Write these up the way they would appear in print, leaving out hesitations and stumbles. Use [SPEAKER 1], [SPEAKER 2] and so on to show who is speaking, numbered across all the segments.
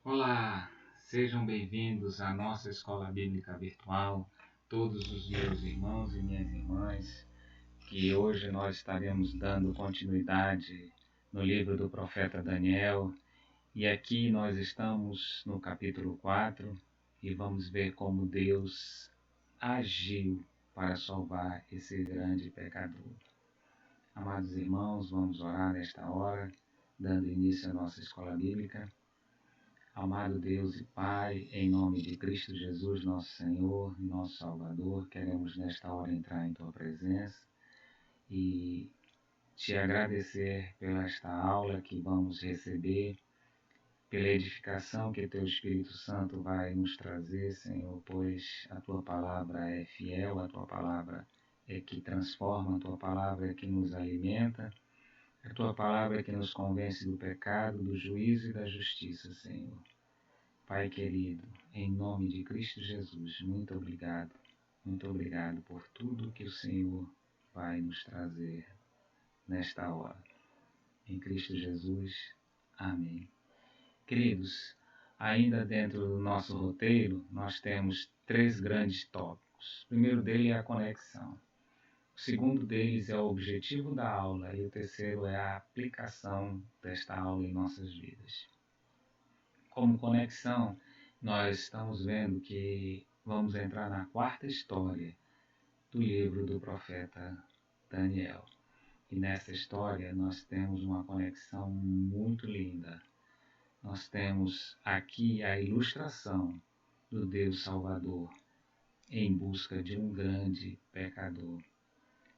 [SPEAKER 1] Olá, sejam bem-vindos à nossa escola bíblica virtual, todos os meus irmãos e minhas irmãs, que hoje nós estaremos dando continuidade no livro do profeta Daniel, e aqui nós estamos no capítulo 4 e vamos ver como Deus agiu para salvar esse grande pecador. Amados irmãos, vamos orar nesta hora, dando início à nossa escola bíblica. Amado Deus e Pai, em nome de Cristo Jesus, nosso Senhor e nosso Salvador, queremos nesta hora entrar em Tua presença e Te agradecer pela esta aula que vamos receber, pela edificação que Teu Espírito Santo vai nos trazer, Senhor, pois a Tua palavra é fiel, a Tua palavra é que transforma, a Tua palavra é que nos alimenta, a Tua palavra é que nos convence do pecado, do juízo e da justiça, Senhor. Pai querido, em nome de Cristo Jesus, muito obrigado por tudo que o Senhor vai nos trazer nesta hora. Em Cristo Jesus, amém. Queridos, ainda dentro do nosso roteiro, nós temos 3 grandes tópicos. O primeiro deles é a conexão. O segundo deles é o objetivo da aula e o terceiro é a aplicação desta aula em nossas vidas. Como conexão, nós estamos vendo que vamos entrar na 4ª história do livro do profeta Daniel. E nessa história nós temos uma conexão muito linda. Nós temos aqui a ilustração do Deus Salvador em busca de um grande pecador.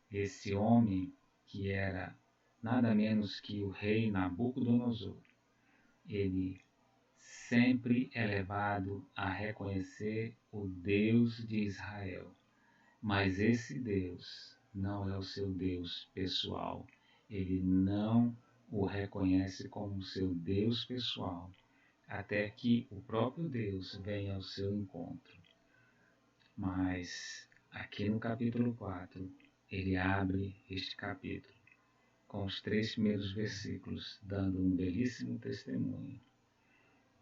[SPEAKER 1] Esse homem que era nada menos que o rei Nabucodonosor, ele sempre é levado a reconhecer o Deus de Israel. Mas esse Deus não é o seu Deus pessoal. Ele não o reconhece como seu Deus pessoal, até que o próprio Deus venha ao seu encontro. Mas aqui no capítulo 4, ele abre este capítulo com os 3 primeiros versículos, dando um belíssimo testemunho.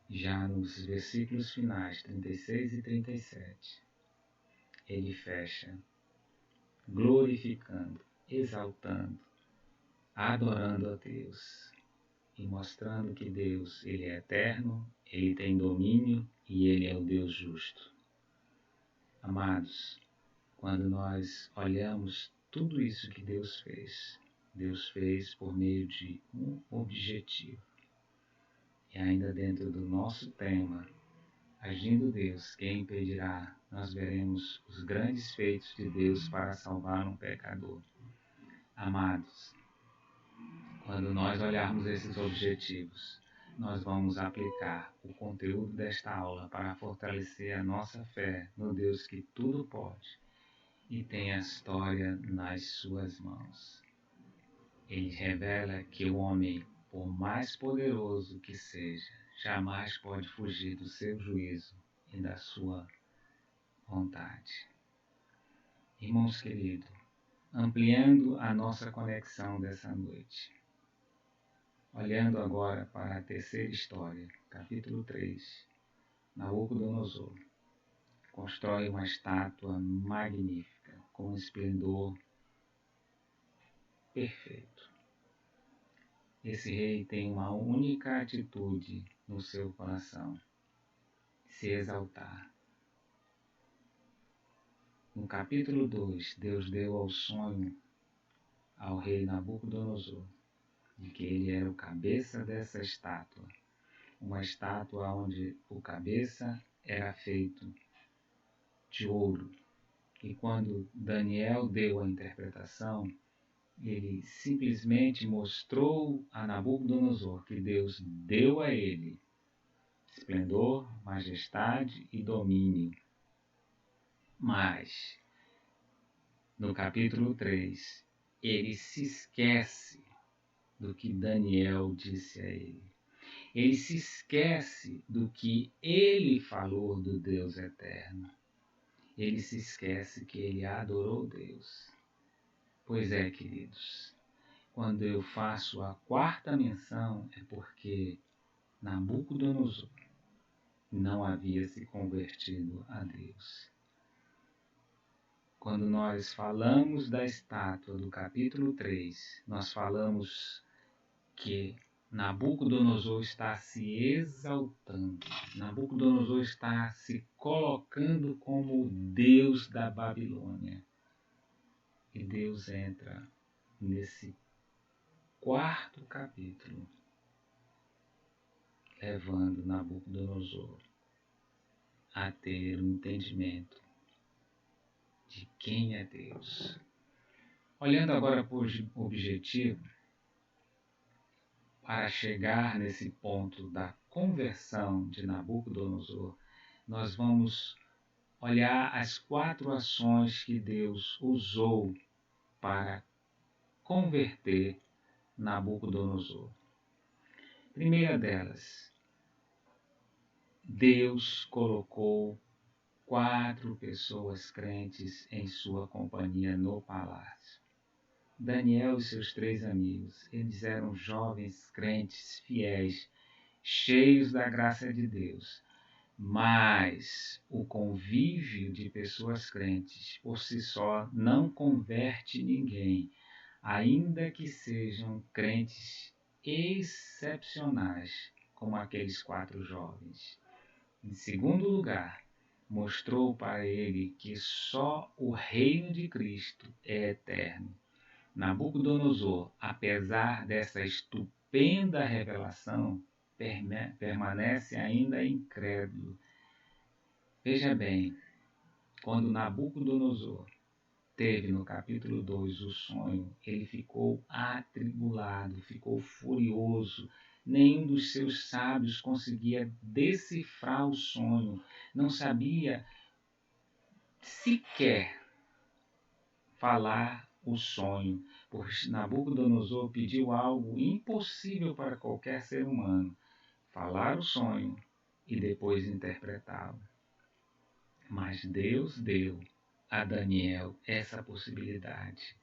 [SPEAKER 1] Já nos versículos finais, 36 e 37, ele fecha glorificando, exaltando, adorando a Deus e mostrando que Deus, ele é eterno, ele tem domínio e ele é o Deus justo. Amados, quando nós olhamos tudo isso que Deus fez por meio de um objetivo. E ainda dentro do nosso tema, agindo Deus, quem impedirá? Nós veremos os grandes feitos de Deus para salvar um pecador. Amados, quando nós olharmos esses objetivos, nós vamos aplicar o conteúdo desta aula para fortalecer a nossa fé no Deus que tudo pode e tem a história nas suas mãos. Ele revela que o homem, por mais poderoso que seja, jamais pode fugir do seu juízo e da sua vontade. Irmãos queridos, ampliando a nossa conexão dessa noite, olhando agora para a 3ª história, capítulo 3, Nabucodonosor constrói uma estátua magnífica, com um esplendor perfeito. Esse rei tem uma única atitude no seu coração: se exaltar. No capítulo 2, Deus deu ao sonho ao rei Nabucodonosor de que ele era o cabeça dessa estátua. Uma estátua onde o cabeça era feito de ouro. E quando Daniel deu a interpretação, ele simplesmente mostrou a Nabucodonosor que Deus deu a ele esplendor, majestade e domínio. Mas, no capítulo 3, ele se esquece do que Daniel disse a ele. Ele se esquece do que ele falou do Deus eterno. Ele se esquece que ele adorou Deus. Pois é, queridos, quando eu faço a 4ª menção é porque Nabucodonosor, não havia se convertido a Deus. Quando nós falamos da estátua do capítulo 3, nós falamos que Nabucodonosor está se exaltando, Nabucodonosor está se colocando como o Deus da Babilônia. E Deus entra nesse 4º capítulo, levando Nabucodonosor a ter um entendimento de quem é Deus. Olhando agora por objetivo, para chegar nesse ponto da conversão de Nabucodonosor, nós vamos olhar as 4 ações que Deus usou para converter Nabucodonosor. Primeira delas, Deus colocou 4 pessoas crentes em sua companhia no palácio. Daniel e seus 3 amigos, eles eram jovens crentes fiéis, cheios da graça de Deus. Mas o convívio de pessoas crentes por si só não converte ninguém, ainda que sejam crentes excepcionais, como aqueles 4 jovens. Em segundo lugar, mostrou para ele que só o reino de Cristo é eterno. Nabucodonosor, apesar dessa estupenda revelação, permanece ainda incrédulo. Veja bem, quando Nabucodonosor teve no capítulo 2 o sonho, ele ficou atribulado, ficou furioso. Nenhum dos seus sábios conseguia decifrar o sonho, não sabia sequer falar o sonho, pois Nabucodonosor pediu algo impossível para qualquer ser humano: falar o sonho e depois interpretá-lo. Mas Deus deu a Daniel essa possibilidade.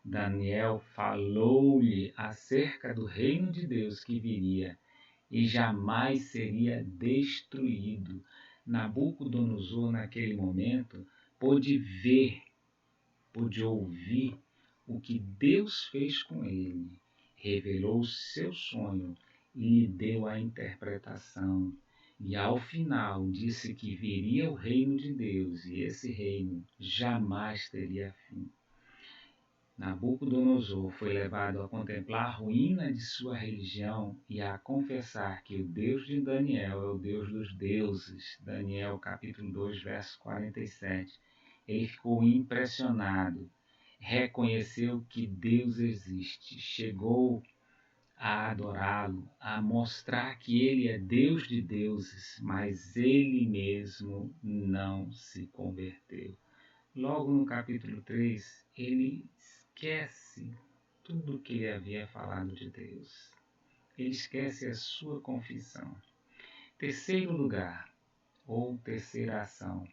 [SPEAKER 1] Daniel falou-lhe acerca do reino de Deus que viria e jamais seria destruído. Nabucodonosor, naquele momento, pôde ver, pôde ouvir o que Deus fez com ele, revelou seu sonho e lhe deu a interpretação. E ao final disse que viria o reino de Deus e esse reino jamais teria fim. Nabucodonosor foi levado a contemplar a ruína de sua religião e a confessar que o Deus de Daniel é o Deus dos deuses. Daniel capítulo 2, verso 47. Ele ficou impressionado, reconheceu que Deus existe, chegou a adorá-lo, a mostrar que ele é Deus de deuses, mas ele mesmo não se converteu. Logo no capítulo 3, ele esquece tudo o que ele havia falado de Deus. Ele esquece a sua confissão. Terceiro lugar, ou terceira ação,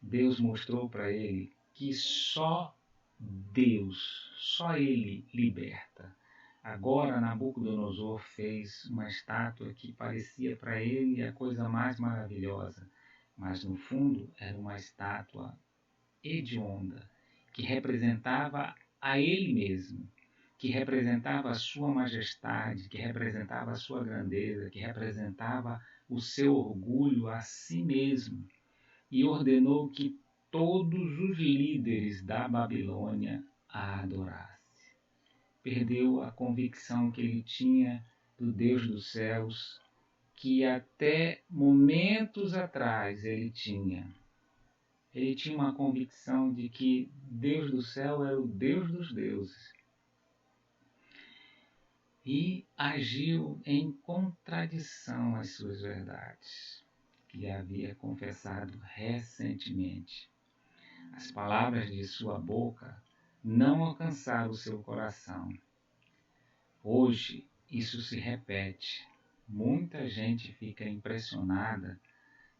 [SPEAKER 1] Deus mostrou para ele que só Deus, só Ele liberta. Agora Nabucodonosor fez uma estátua que parecia para ele a coisa mais maravilhosa, mas no fundo era uma estátua hedionda, que representava a ele mesmo, que representava a sua majestade, que representava a sua grandeza, que representava o seu orgulho a si mesmo, e ordenou que todos os líderes da Babilônia a adorassem. Perdeu a convicção que ele tinha do Deus dos céus, que até momentos atrás ele tinha. Ele tinha uma convicção de que Deus do céu era o Deus dos deuses. E agiu em contradição às suas verdades, que havia confessado recentemente. As palavras de sua boca não alcançaram o seu coração. Hoje, isso se repete. Muita gente fica impressionada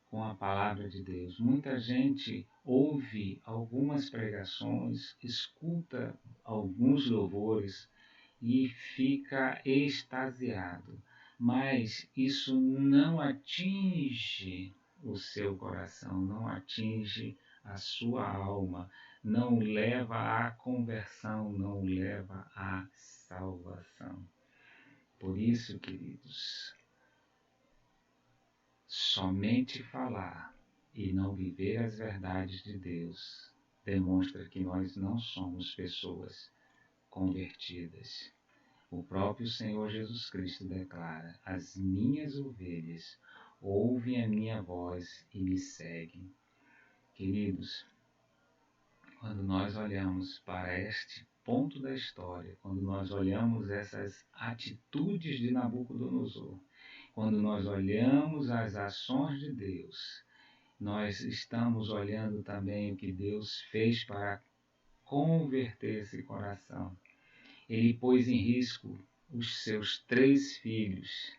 [SPEAKER 1] com a palavra de Deus. Muita gente ouve algumas pregações, escuta alguns louvores e fica extasiado, mas isso não atinge o seu coração, não atinge a sua alma, não leva à conversão, não leva à salvação. Por isso, queridos, somente falar e não viver as verdades de Deus demonstra que nós não somos pessoas convertidas. O próprio Senhor Jesus Cristo declara: as minhas ovelhas ouvem a minha voz e me seguem. Queridos, quando nós olhamos para este ponto da história, quando nós olhamos essas atitudes de Nabucodonosor, quando nós olhamos as ações de Deus, nós estamos olhando também o que Deus fez para converter esse coração. Ele pôs em risco os seus 3 filhos,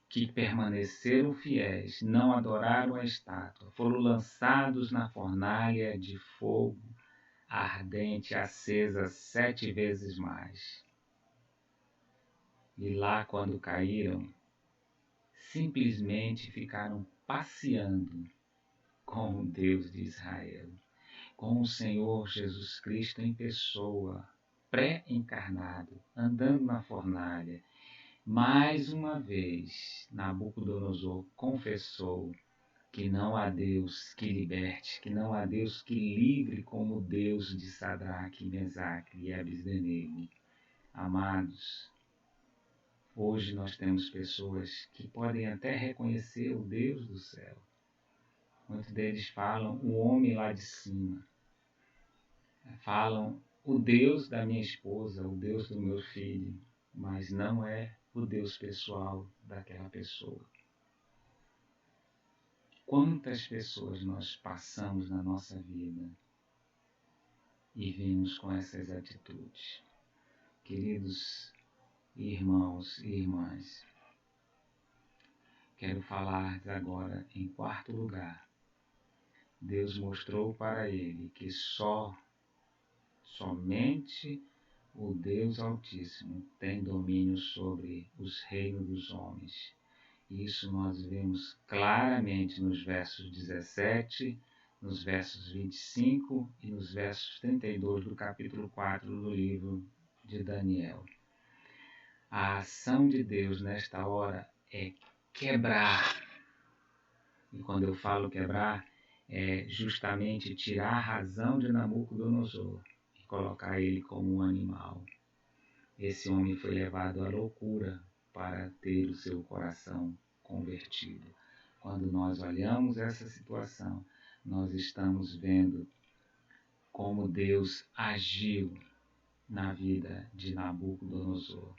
[SPEAKER 1] que permaneceram fiéis, não adoraram a estátua, foram lançados na fornalha de fogo ardente, acesa 7 vezes mais. E lá, quando caíram, simplesmente ficaram passeando com o Deus de Israel, com o Senhor Jesus Cristo em pessoa, pré-encarnado, andando na fornalha. Mais uma vez, Nabucodonosor confessou que não há Deus que liberte, que não há Deus que livre como o Deus de Sadraque, Mesaque e Abisdenego. Amados, hoje nós temos pessoas que podem até reconhecer o Deus do céu. Muitos deles falam o homem lá de cima. Falam o Deus da minha esposa, o Deus do meu filho, mas não é o Deus pessoal daquela pessoa. Quantas pessoas nós passamos na nossa vida e vimos com essas atitudes? Queridos irmãos e irmãs, quero falar agora em 4º lugar. Deus mostrou para ele que somente o Deus Altíssimo tem domínio sobre os reinos dos homens. Isso nós vemos claramente nos versos 17, nos versos 25 e nos versos 32 do capítulo 4 do livro de Daniel. A ação de Deus nesta hora é quebrar. E quando eu falo quebrar, é justamente tirar a razão de Nabucodonosor e colocar ele como um animal. Esse homem foi levado à loucura para ter o seu coração convertido. Quando nós olhamos essa situação, nós estamos vendo como Deus agiu na vida de Nabucodonosor.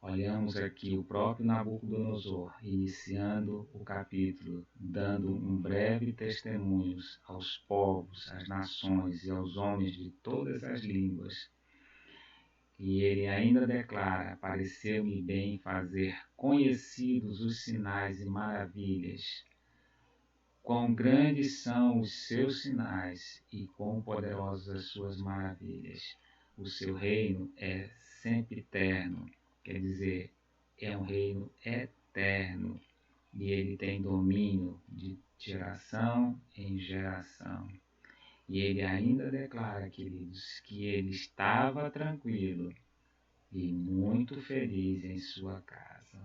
[SPEAKER 1] Olhamos aqui o próprio Nabucodonosor, iniciando o capítulo, dando um breve testemunho aos povos, às nações e aos homens de todas as línguas. E ele ainda declara: pareceu-me bem fazer conhecidos os sinais e maravilhas. Quão grandes são os seus sinais e quão poderosas as suas maravilhas. O seu reino é sempre eterno. Quer dizer, é um reino eterno e ele tem domínio de geração em geração. E ele ainda declara, queridos, que ele estava tranquilo e muito feliz em sua casa.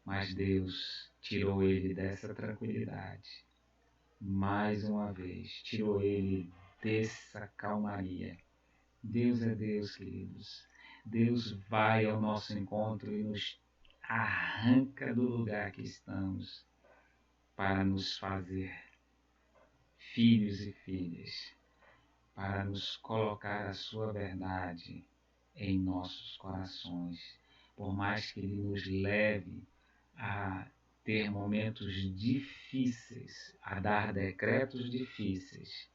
[SPEAKER 1] Mas Deus tirou ele dessa tranquilidade. Mais uma vez, tirou ele dessa calmaria. Deus é Deus, queridos. Deus vai ao nosso encontro e nos arranca do lugar que estamos para nos fazer filhos e filhas, para nos colocar a sua verdade em nossos corações. Por mais que Ele nos leve a ter momentos difíceis, a dar decretos difíceis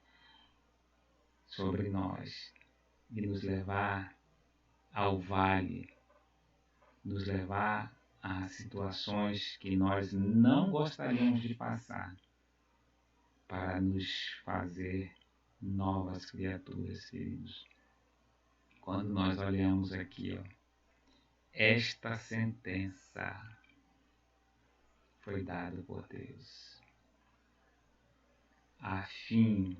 [SPEAKER 1] sobre nós, e nos levar ao vale, nos levar a situações que nós não gostaríamos de passar, para nos fazer novas criaturas, queridos. Quando nós olhamos aqui, esta sentença foi dada por Deus, a fim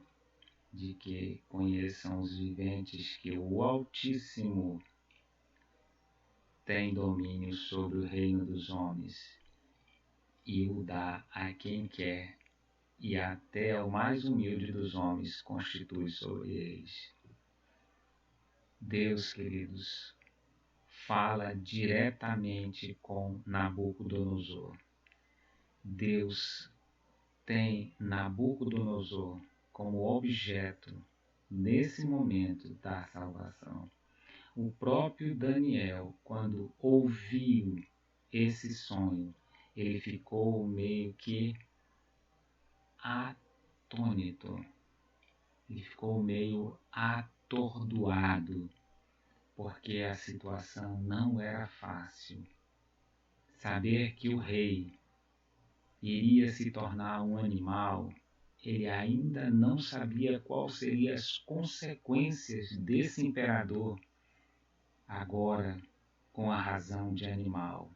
[SPEAKER 1] de que conheçam os viventes que o Altíssimo tem domínio sobre o reino dos homens e o dá a quem quer, e até ao mais humilde dos homens constitui sobre eles. Deus, queridos, fala diretamente com Nabucodonosor. Deus tem Nabucodonosor como objeto nesse momento da salvação. O próprio Daniel, quando ouviu esse sonho, ele ficou meio que atônito, ele ficou meio atordoado, porque a situação não era fácil. Saber que o rei iria se tornar um animal, ele ainda não sabia quais seriam as consequências desse imperador, agora com a razão de animal.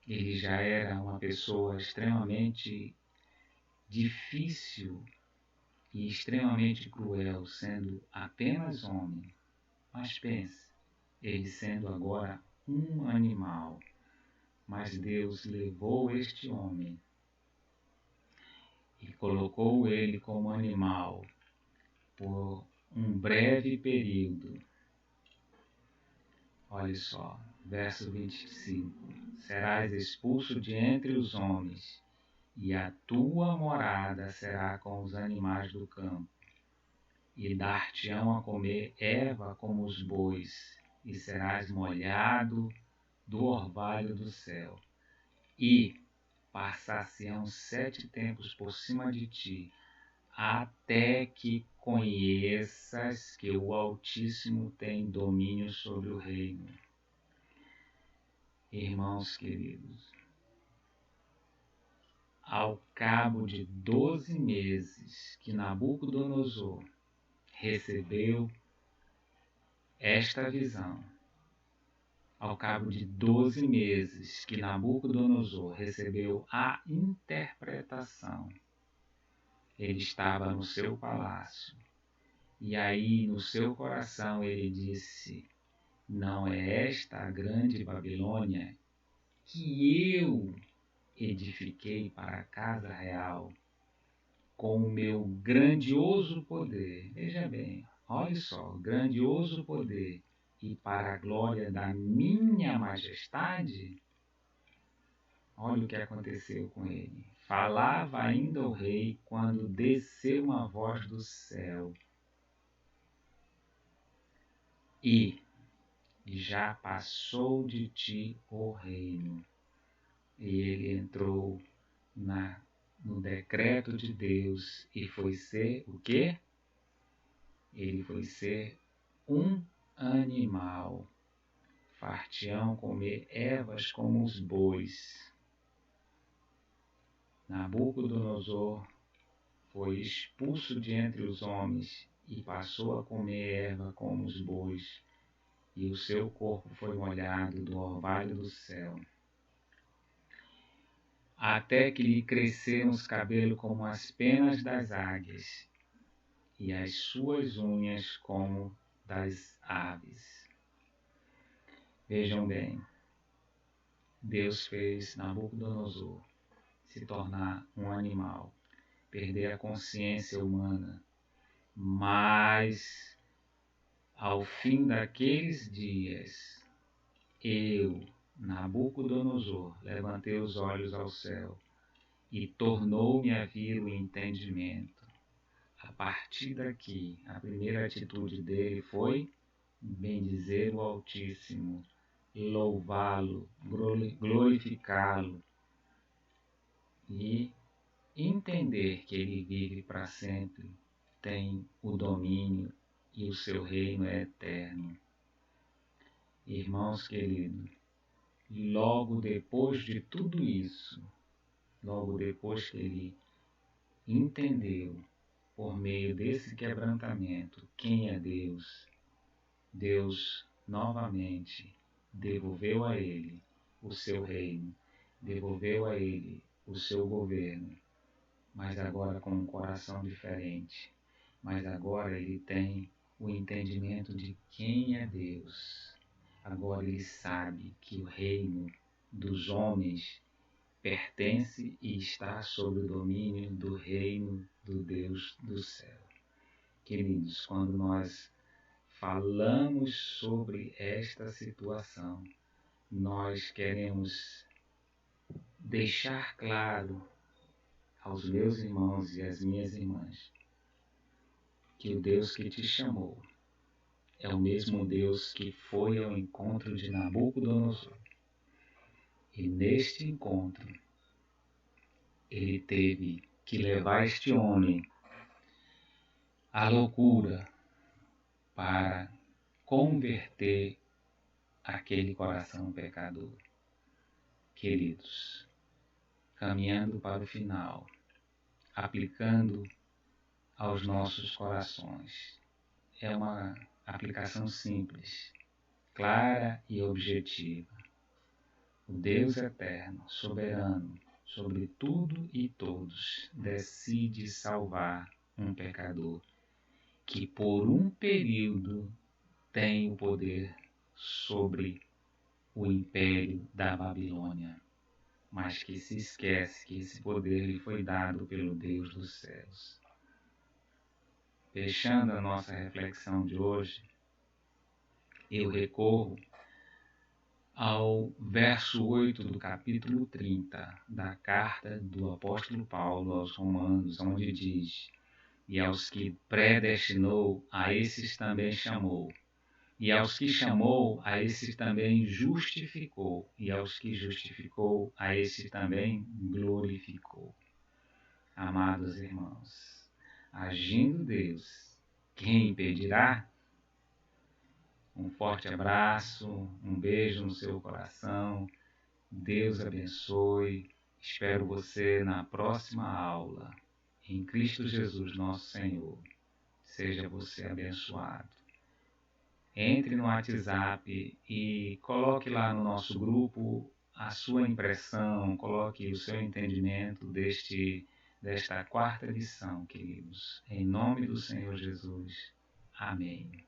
[SPEAKER 1] Ele já era uma pessoa extremamente difícil e extremamente cruel, sendo apenas homem. Mas pense, ele sendo agora um animal. Mas Deus levou este homem e colocou ele como animal por um breve período. Olha só, verso 25. Serás expulso de entre os homens, e a tua morada será com os animais do campo. E dar-te-ão a comer erva como os bois, e serás molhado do orvalho do céu. E passar-se-ão 7 tempos por cima de ti, até que conheças que o Altíssimo tem domínio sobre o reino. Irmãos queridos, ao cabo de 12 meses que Nabucodonosor recebeu esta visão, ao cabo de 12 meses que Nabucodonosor recebeu a interpretação, ele estava no seu palácio. E aí, no seu coração, ele disse: não é esta a grande Babilônia que eu edifiquei para a casa real com o meu grandioso poder? Veja bem, olha só, grandioso poder, e para a glória da minha majestade? Olha o que aconteceu com ele. Falava ainda o rei quando desceu uma voz do céu. E já passou de ti o reino. E ele entrou no decreto de Deus e foi ser o quê? Ele foi ser um animal. Far-te-ão comer ervas como os bois. Nabucodonosor foi expulso de entre os homens e passou a comer erva como os bois, e o seu corpo foi molhado do orvalho do céu, até que lhe cresceram os cabelos como as penas das águias, e as suas unhas como das aves. Vejam bem, Deus fez Nabucodonosor se tornar um animal, perder a consciência humana, mas ao fim daqueles dias, eu, Nabucodonosor, levantei os olhos ao céu e tornou-me a vir o entendimento. A partir daqui, a primeira atitude dele foi bendizer o Altíssimo, louvá-lo, glorificá-lo e entender que ele vive para sempre, tem o domínio e o seu reino é eterno. Irmãos queridos, logo depois de tudo isso, logo depois que ele entendeu, por meio desse quebrantamento, quem é Deus, Deus novamente devolveu a ele o seu reino, devolveu a ele o seu governo, mas agora com um coração diferente. Mas agora ele tem o entendimento de quem é Deus. Agora ele sabe que o reino dos homens pertence e está sob o domínio do reino do Deus do céu. Queridos, quando nós falamos sobre esta situação, nós queremos deixar claro aos meus irmãos e às minhas irmãs que o Deus que te chamou é o mesmo Deus que foi ao encontro de Nabucodonosor. E neste encontro, ele teve que levar este homem à loucura para converter aquele coração pecador. Queridos, caminhando para o final, aplicando aos nossos corações. É uma aplicação simples, clara e objetiva. O Deus eterno, soberano, sobre tudo e todos, decide salvar um pecador que por um período tem o poder sobre o império da Babilônia, mas que se esquece que esse poder lhe foi dado pelo Deus dos céus. Fechando a nossa reflexão de hoje, eu recorro ao verso 8 do capítulo 30 da carta do apóstolo Paulo aos Romanos, onde diz: e aos que predestinou, a esses também chamou. E aos que chamou, a esses também justificou. E aos que justificou, a esses também glorificou. Amados irmãos, agindo Deus, quem impedirá? Um forte abraço, um beijo no seu coração. Deus abençoe. Espero você na próxima aula. Em Cristo Jesus, nosso Senhor. Seja você abençoado. Entre no WhatsApp e coloque lá no nosso grupo a sua impressão, coloque o seu entendimento desta quarta lição, queridos. Em nome do Senhor Jesus. Amém.